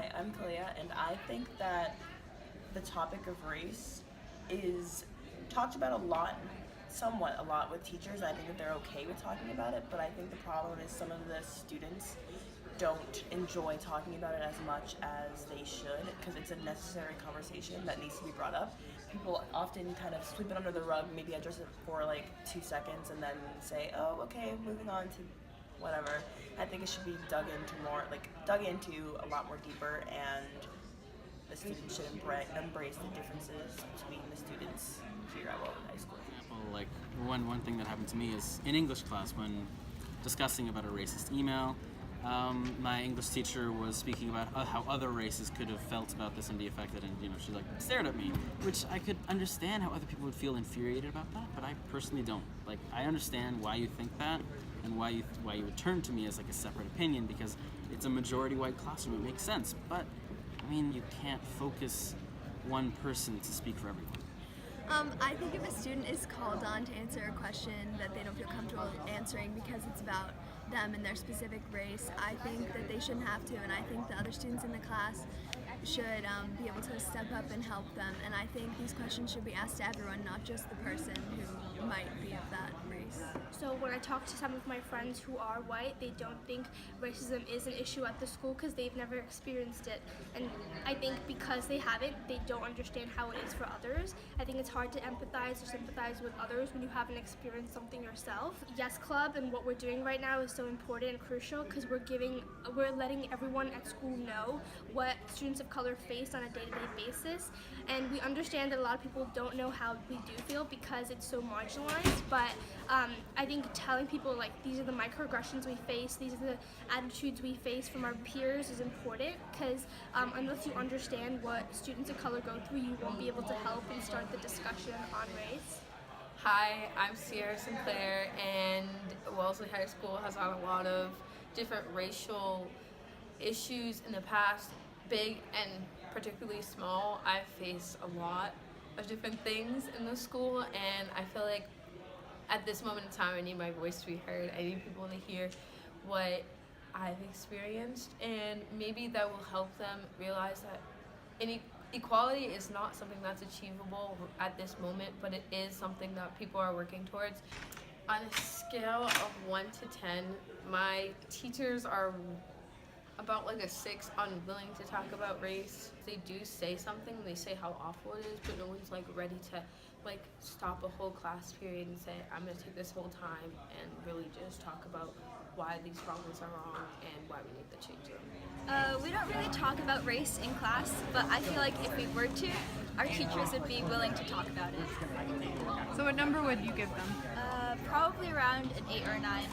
Hi, I'm Kalia, and I think that the topic of race is talked about somewhat a lot with teachers. I think that they're okay with talking about it, but I think the problem is some of the students don't enjoy talking about it as much as they should because it's a necessary conversation that needs to be brought up. People often kind of sweep it under the rug, maybe address it for like 2 seconds and then say, oh, okay, moving on to whatever. I think it should be dug into a lot more deeper, and the students should embrace the differences between the students here at Wellwood High School. Well, like one thing that happened to me is in English class when discussing about a racist email. My English teacher was speaking about how other races could have felt about this and be affected, and she stared at me, which I could understand how other people would feel infuriated about that, but I personally don't. Like, I understand why you think that and why you would turn to me as like a separate opinion, because it's a majority white classroom. It makes sense, but I mean, you can't focus one person to speak for everyone. I think if a student is called on to answer a question that they don't feel comfortable answering because it's about them and their specific race, I think that they shouldn't have to, and I think the other students in the class should be able to step up and help them, and I think these questions should be asked to everyone, not just the person who might be of that race. So when I talk to some of my friends who are white, they don't think racism is an issue at the school because they've never experienced it, and I think because they haven't, they don't understand how it is for others. I think it's hard to empathize or sympathize with others when you haven't experienced something yourself. Yes Club and what we're doing right now is so important and crucial because we're letting everyone at school know what students of color face on a day-to-day basis, and we understand that a lot of people don't know how we do feel because it's so marginalized, but I think telling people like these are the microaggressions we face, these are the attitudes we face from our peers is important, because unless you understand what students of color go through, you won't be able to help and start the discussion on race. Hi, I'm Sierra Sinclair, and Wellesley High School has had a lot of different racial issues in the past, big and particularly small. I've faced a lot of different things in the school, and I feel like at this moment in time I need my voice to be heard. I need people to hear what I've experienced, and maybe that will help them realize that equality is not something that's achievable at this moment, but it is something that people are working towards. On a scale of 1 to 10, my teachers are about like a 6 on willing to talk about race. They do say something, they say how awful it is, but no one's like ready to like stop a whole class period and say, I'm gonna take this whole time and really just talk about why these problems are wrong and why we need to change them. We don't really talk about race in class, but I feel like if we were to, our teachers would be willing to talk about it. So what number would you give them? Probably around an 8 or a 9.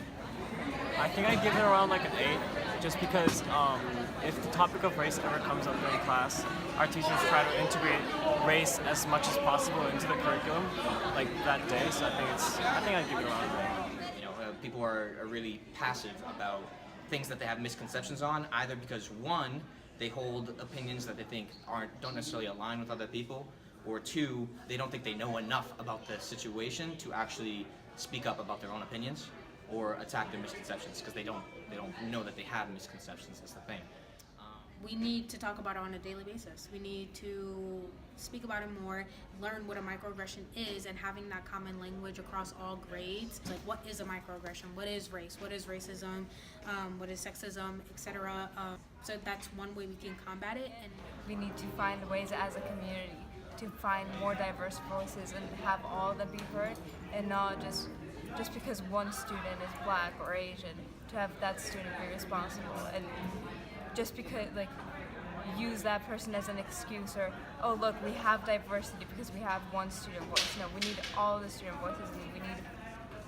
I think I'd give it around like an 8, just because if the topic of race ever comes up during class, our teachers try to integrate race as much as possible into the curriculum, like that day. So I think I'd give it around an 8. People are really passive about things that they have misconceptions on, either because one, they hold opinions that they think don't necessarily align with other people, or two, they don't think they know enough about the situation to actually speak up about their own opinions or attack their misconceptions, because they don't know that they have misconceptions. Is the thing. We need to talk about it on a daily basis. We need to speak about it more, learn what a microaggression is, and having that common language across all grades. Like, what is a microaggression? What is race? What is racism? What is sexism, etc. So that's one way we can combat it. And we need to find ways as a community to find more diverse voices and have all of them be heard, and not just because one student is black or Asian, to have that student be responsible, and just because use that person as an excuse, or oh look, we have diversity because we have one student voice. No, we need all the student voices, and we need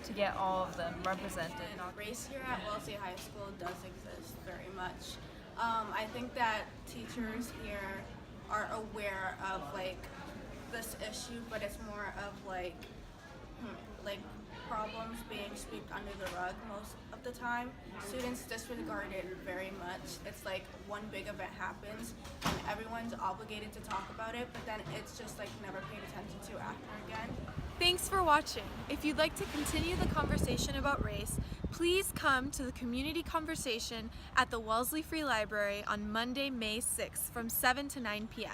to get all of them represented. Race here at Wellesley High School does exist very much. I think that teachers here are aware of this issue, but it's more of problems being swept under the rug most of the time. Students disregard it very much. It's like one big event happens and everyone's obligated to talk about it, but then it's just never paid attention to after again. Thanks for watching. If you'd like to continue the conversation about race, Please come to the community conversation at the Wellesley Free Library on Monday, May 6th from 7 to 9 p.m.